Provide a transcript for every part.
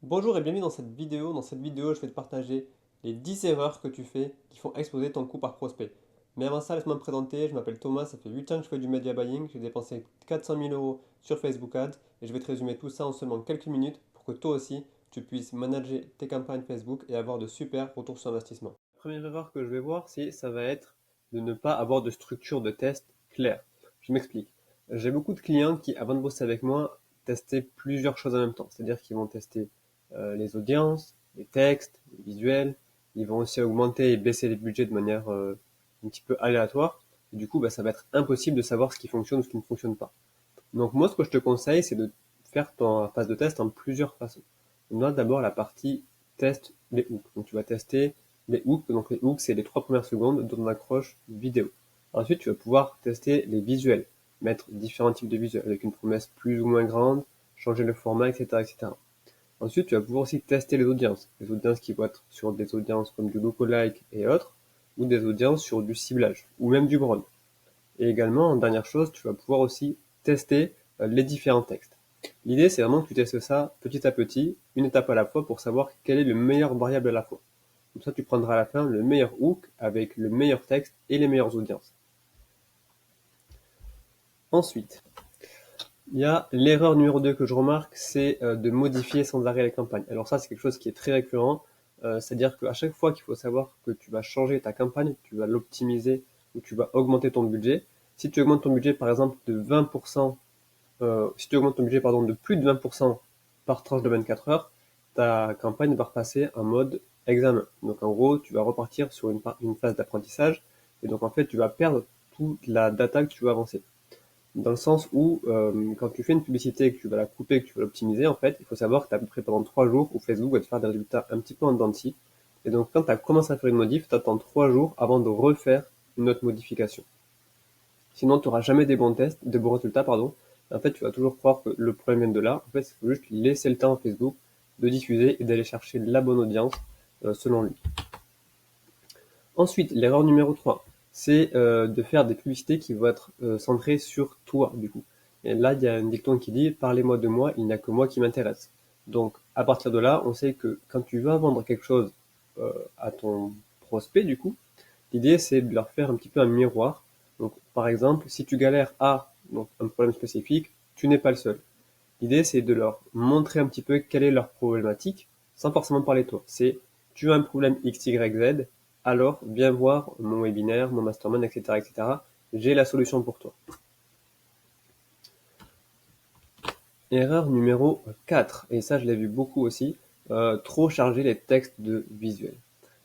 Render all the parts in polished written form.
Bonjour et bienvenue dans cette vidéo. Dans cette vidéo, je vais te partager les 10 erreurs que tu fais qui font exploser ton coût par prospect. Mais avant ça, laisse-moi me présenter. Je m'appelle Thomas, ça fait 8 ans que je fais du media buying. J'ai dépensé 400 000 euros sur Facebook Ads et je vais te résumer tout ça en seulement quelques minutes pour que toi aussi, tu puisses manager tes campagnes Facebook et avoir de super retours sur investissement. La première erreur que je vais voir, ça va être de ne pas avoir de structure de test claire. Je m'explique. J'ai beaucoup de clients qui, avant de bosser avec moi, testaient plusieurs choses en même temps. C'est-à-dire qu'ils vont tester les audiences, les textes, les visuels. Ils vont aussi augmenter et baisser les budgets de manière un petit peu aléatoire. Et du coup, ça va être impossible de savoir ce qui fonctionne ou ce qui ne fonctionne pas. Donc moi, ce que je te conseille, c'est de faire ta phase de test en plusieurs façons. On a d'abord la partie test les hooks. Donc tu vas tester les hooks. Donc les hooks, c'est les 3 premières secondes de ton accroche vidéo. Ensuite, tu vas pouvoir tester les visuels, mettre différents types de visuels avec une promesse plus ou moins grande, changer le format, etc., etc. Ensuite, tu vas pouvoir aussi tester les audiences qui vont être sur des audiences comme du lookalike et autres, ou des audiences sur du ciblage, ou même du brand. Et également, en dernière chose, tu vas pouvoir aussi tester les différents textes. L'idée, c'est vraiment que tu testes ça petit à petit, une étape à la fois, pour savoir quel est le meilleur variable à la fois. Comme ça, tu prendras à la fin le meilleur hook avec le meilleur texte et les meilleures audiences. Ensuite, il y a l'erreur numéro 2 que je remarque, c'est de modifier sans arrêt les campagnes. Alors ça, c'est quelque chose qui est très récurrent. C'est-à-dire qu'à chaque fois qu'il faut savoir que tu vas changer ta campagne, tu vas l'optimiser ou tu vas augmenter ton budget. Si tu augmentes ton budget par exemple de 20%, si tu augmentes ton budget pardon de plus de 20% par tranche de 24 heures, ta campagne va repasser en mode examen. Donc en gros, tu vas repartir sur une phase d'apprentissage et donc en fait, tu vas perdre toute la data que tu veux avancer. Dans le sens où, quand tu fais une publicité, que tu vas la couper, que tu vas l'optimiser, en fait, il faut savoir que tu as à peu près pendant 3 jours où Facebook va te faire des résultats un petit peu en dents de scie. Et donc, quand tu as commencé à faire une modif, tu attends 3 jours avant de refaire une autre modification. Sinon, tu n'auras jamais des bons tests, des bons résultats, pardon. En fait, tu vas toujours croire que le problème vient de là. En fait, il faut juste laisser le temps à Facebook de diffuser et d'aller chercher la bonne audience, selon lui. Ensuite, l'erreur numéro 3, c'est de faire des publicités qui vont être centrées sur toi, du coup. Et là, il y a un dicton qui dit «Parlez-moi de moi, il n'y a que moi qui m'intéresse». Donc, à partir de là, on sait que quand tu vas vendre quelque chose à ton prospect, du coup, l'idée, c'est de leur faire un petit peu un miroir. Donc, par exemple, si tu galères à donc, un problème spécifique, tu n'es pas le seul. L'idée, c'est de leur montrer un petit peu quelle est leur problématique, sans forcément parler de toi. C'est, tu as un problème X, Y, Z, alors viens voir mon webinaire, mon mastermind, etc., etc. J'ai la solution pour toi. Erreur numéro 4, et ça je l'ai vu beaucoup aussi, trop charger les textes de visuels.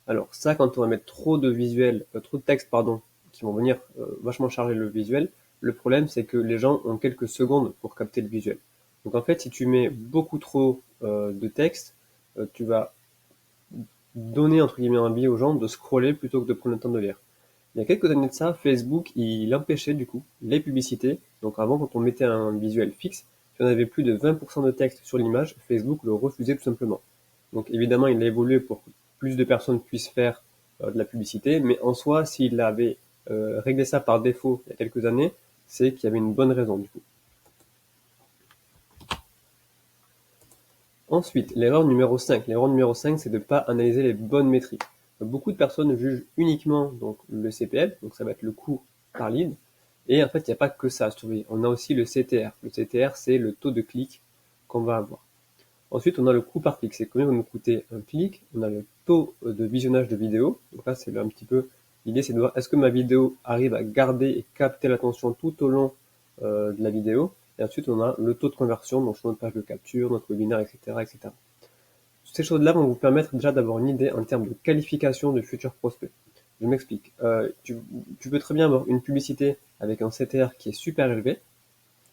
Alors ça, quand on va mettre trop de visuels, trop de textes, pardon, qui vont venir vachement charger le visuel, le problème c'est que les gens ont quelques secondes pour capter le visuel. Donc en fait, si tu mets beaucoup trop de texte, tu vas donner entre guillemets un biais aux gens de scroller plutôt que de prendre le temps de lire. Il y a quelques années de ça, Facebook, il empêchait du coup les publicités. Donc avant, quand on mettait un visuel fixe, si on avait plus de 20% de texte sur l'image, Facebook le refusait tout simplement. Donc évidemment, il a évolué pour que plus de personnes puissent faire de la publicité, mais en soi, s'il avait réglé ça par défaut il y a quelques années, c'est qu'il y avait une bonne raison du coup. Ensuite, l'erreur numéro 5. L'erreur numéro 5, c'est de ne pas analyser les bonnes métriques. Beaucoup de personnes jugent uniquement donc, le CPL, donc ça va être le coût par lead, et en fait, il n'y a pas que ça à surveiller. On a aussi le CTR. Le CTR, c'est le taux de clic qu'on va avoir. Ensuite, on a le coût par clic. C'est combien va nous coûter un clic. On a le taux de visionnage de vidéo. Donc là, c'est un petit peu l'idée, c'est de voir est-ce que ma vidéo arrive à garder et capter l'attention tout au long de la vidéo. Et ensuite, on a le taux de conversion, donc sur notre page de capture, notre webinaire, etc., etc. Ces choses-là vont vous permettre déjà d'avoir une idée en termes de qualification de futurs prospects. Je m'explique. Tu peux très bien avoir une publicité avec un CTR qui est super élevé,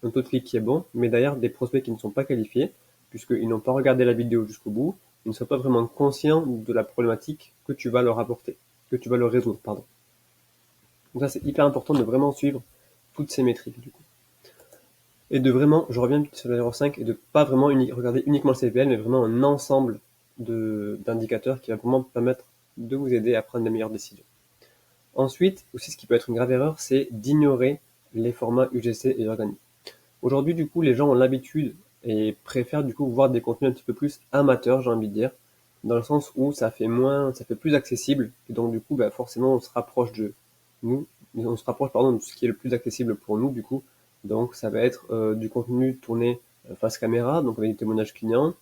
un taux de clic qui est bon, mais derrière des prospects qui ne sont pas qualifiés, puisqu'ils n'ont pas regardé la vidéo jusqu'au bout, ils ne sont pas vraiment conscients de la problématique que tu vas leur apporter, que tu vas leur résoudre, pardon. Donc ça, c'est hyper important de vraiment suivre toutes ces métriques, du coup. Et de vraiment, je reviens sur la 0,5, et de pas vraiment regarder uniquement le CPL, mais vraiment un ensemble d'indicateurs qui va vraiment permettre de vous aider à prendre les meilleures décisions. Ensuite, aussi ce qui peut être une grave erreur, c'est d'ignorer les formats UGC et organiques. Aujourd'hui, du coup, les gens ont l'habitude et préfèrent du coup voir des contenus un petit peu plus amateurs, j'ai envie de dire, dans le sens où ça fait plus accessible, et donc du coup, bah, forcément, on se rapproche de nous, on se rapproche, pardon, de ce qui est le plus accessible pour nous, du coup. Donc, ça va être du contenu tourné face caméra, donc avec des témoignages clients,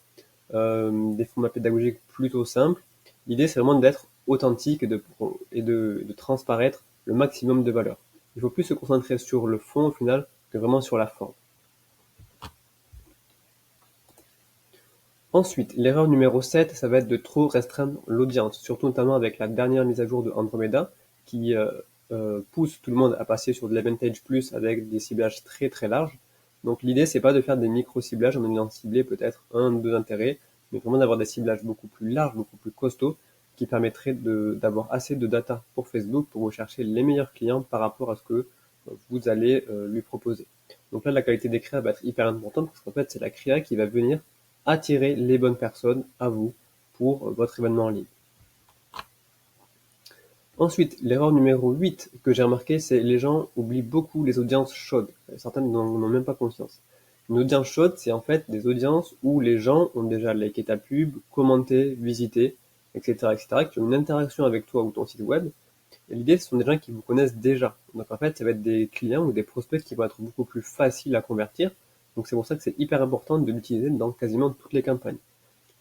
des formats pédagogiques plutôt simples. L'idée, c'est vraiment d'être authentique et de transparaître le maximum de valeur. Il faut plus se concentrer sur le fond au final que vraiment sur la forme. Ensuite, l'erreur numéro 7, ça va être de trop restreindre l'audience, surtout notamment avec la dernière mise à jour de Andromeda qui pousse tout le monde à passer sur de l'Advantage Plus avec des ciblages très très larges. Donc l'idée, c'est pas de faire des micro-ciblages en ayant ciblé peut-être un ou deux intérêts, mais vraiment d'avoir des ciblages beaucoup plus larges, beaucoup plus costauds, qui permettraient d'avoir assez de data pour Facebook pour rechercher les meilleurs clients par rapport à ce que vous allez lui proposer. Donc là, la qualité des créas va être hyper importante parce qu'en fait, c'est la créa qui va venir attirer les bonnes personnes à vous pour votre événement en ligne. Ensuite, l'erreur numéro 8 que j'ai remarqué, c'est les gens oublient beaucoup les audiences chaudes. Certains n'en ont même pas conscience. Une audience chaude, c'est en fait des audiences où les gens ont déjà liké ta pub, commenté, visité, etc., etc., qui ont une interaction avec toi ou ton site web. Et l'idée, ce sont des gens qui vous connaissent déjà. Donc en fait, ça va être des clients ou des prospects qui vont être beaucoup plus faciles à convertir. Donc c'est pour ça que c'est hyper important de l'utiliser dans quasiment toutes les campagnes.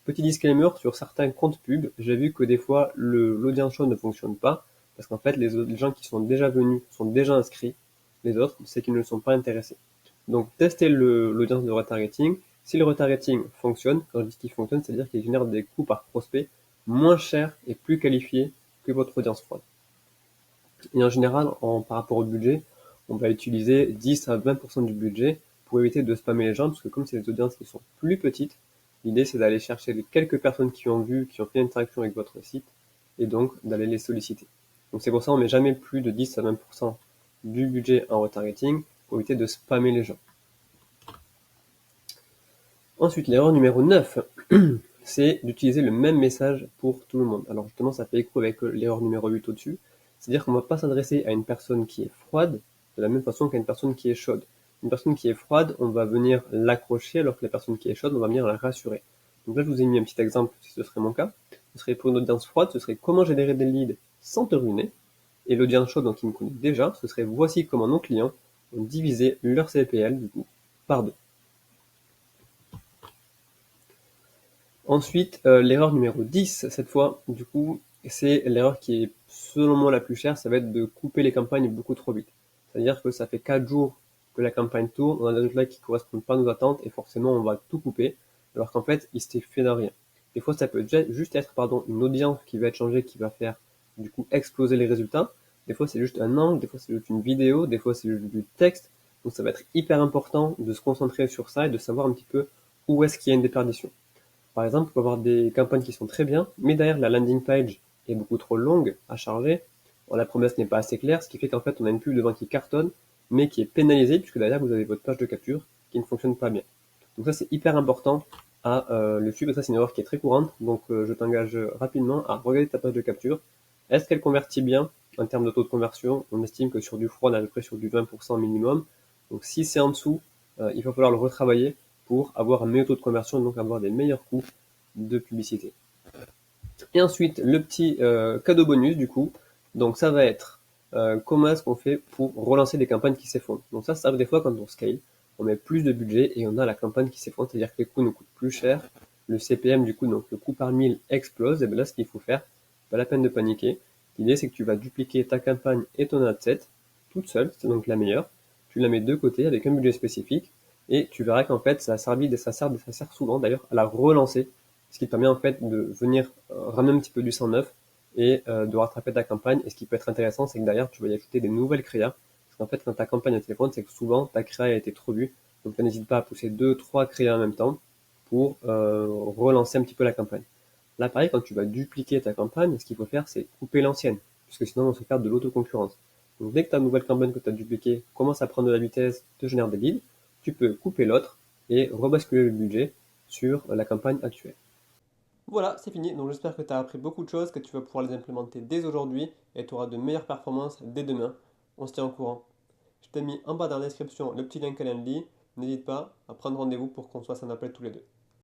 Petit disclaimer, sur certains comptes pub, j'ai vu que des fois l'audience chaude ne fonctionne pas, parce qu'en fait les gens qui sont déjà venus sont déjà inscrits, les autres c'est qu'ils ne sont pas intéressés. Donc testez l'audience de retargeting. Si le retargeting fonctionne, quand je dis qu'il fonctionne, c'est-à-dire qu'il génère des coûts par prospect moins chers et plus qualifiés que votre audience froide. Et en général, par rapport au budget, on va utiliser 10 à 20% du budget pour éviter de spammer les gens, parce que comme c'est des audiences qui sont plus petites, l'idée c'est d'aller chercher les quelques personnes qui ont vu, qui ont fait une interaction avec votre site, et donc d'aller les solliciter. Donc c'est pour ça qu'on met jamais plus de 10 à 20% du budget en retargeting pour éviter de spammer les gens. Ensuite, l'erreur numéro 9, c'est d'utiliser le même message pour tout le monde. Alors justement, ça fait écho avec l'erreur numéro 8 au-dessus. C'est-à-dire qu'on ne va pas s'adresser à une personne qui est froide de la même façon qu'à une personne qui est chaude. Une personne qui est froide, on va venir l'accrocher, alors que la personne qui est chaude, on va venir la rassurer. Donc là, je vous ai mis un petit exemple, si ce serait mon cas. Ce serait pour une audience froide, ce serait comment générer des leads sans te ruiner. Et l'audience chaude, donc qui me connaît déjà, ce serait voici comment nos clients ont divisé leur CPL, du coup, par deux. Ensuite, l'erreur numéro 10, cette fois, du coup, c'est l'erreur qui est selon moi la plus chère, ça va être de couper les campagnes beaucoup trop vite. C'est-à-dire que ça fait 4 jours que la campagne tourne, on a des résultats qui ne correspondent pas à nos attentes et forcément on va tout couper, alors qu'en fait il s'est fait de rien. Des fois ça peut juste être une audience qui va être changée, qui va faire du coup exploser les résultats. Des fois c'est juste un angle, des fois c'est juste une vidéo, des fois c'est juste du texte. Donc ça va être hyper important de se concentrer sur ça et de savoir un petit peu où est-ce qu'il y a une déperdition. Par exemple, on peut avoir des campagnes qui sont très bien, mais derrière la landing page est beaucoup trop longue à charger. La promesse n'est pas assez claire, ce qui fait qu'en fait on a une pub devant qui cartonne, mais qui est pénalisée puisque derrière vous avez votre page de capture qui ne fonctionne pas bien. Donc ça c'est hyper important à le suivre, et ça c'est une erreur qui est très courante, donc je t'engage rapidement à regarder ta page de capture. Est-ce qu'elle convertit bien en termes de taux de conversion? On estime que sur du froid on est à peu près sur du 20% minimum. Donc si c'est en dessous, il va falloir le retravailler pour avoir un meilleur taux de conversion et donc avoir des meilleurs coûts de publicité. Et ensuite, le petit cadeau bonus du coup, donc ça va être comment est-ce qu'on fait pour relancer des campagnes qui s'effondrent. Donc ça arrive des fois quand on scale, on met plus de budget et on a la campagne qui s'effondre, c'est-à-dire que les coûts nous coûtent plus cher, le CPM du coup, donc le coût par mille explose, et bien là ce qu'il faut faire, pas la peine de paniquer. L'idée c'est que tu vas dupliquer ta campagne et ton ad set toute seule, c'est donc la meilleure, tu la mets de côté avec un budget spécifique, et tu verras qu'en fait ça sert souvent d'ailleurs à la relancer, ce qui te permet en fait de venir ramener un petit peu du sang neuf et de rattraper ta campagne. Et ce qui peut être intéressant, c'est que derrière tu vas y ajouter des nouvelles créas, parce qu'en fait quand ta campagne est téléphone, c'est que souvent ta créa a été trop vue, donc n'hésite pas à pousser 2-3 créas en même temps pour relancer un petit peu la campagne. Là pareil, quand tu vas dupliquer ta campagne, ce qu'il faut faire c'est couper l'ancienne, puisque sinon on se perd de l'autoconcurrence. Donc dès que ta nouvelle campagne que tu as dupliquée commence à prendre de la vitesse, te génère des leads, tu peux couper l'autre et rebasculer le budget sur la campagne actuelle. Voilà, c'est fini. Donc j'espère que tu as appris beaucoup de choses, que tu vas pouvoir les implémenter dès aujourd'hui et tu auras de meilleures performances dès demain. On se tient au courant. Je t'ai mis en bas dans la description le petit lien Calendly. n'hésite pas à prendre rendez-vous pour qu'on se fasse un appel tous les deux.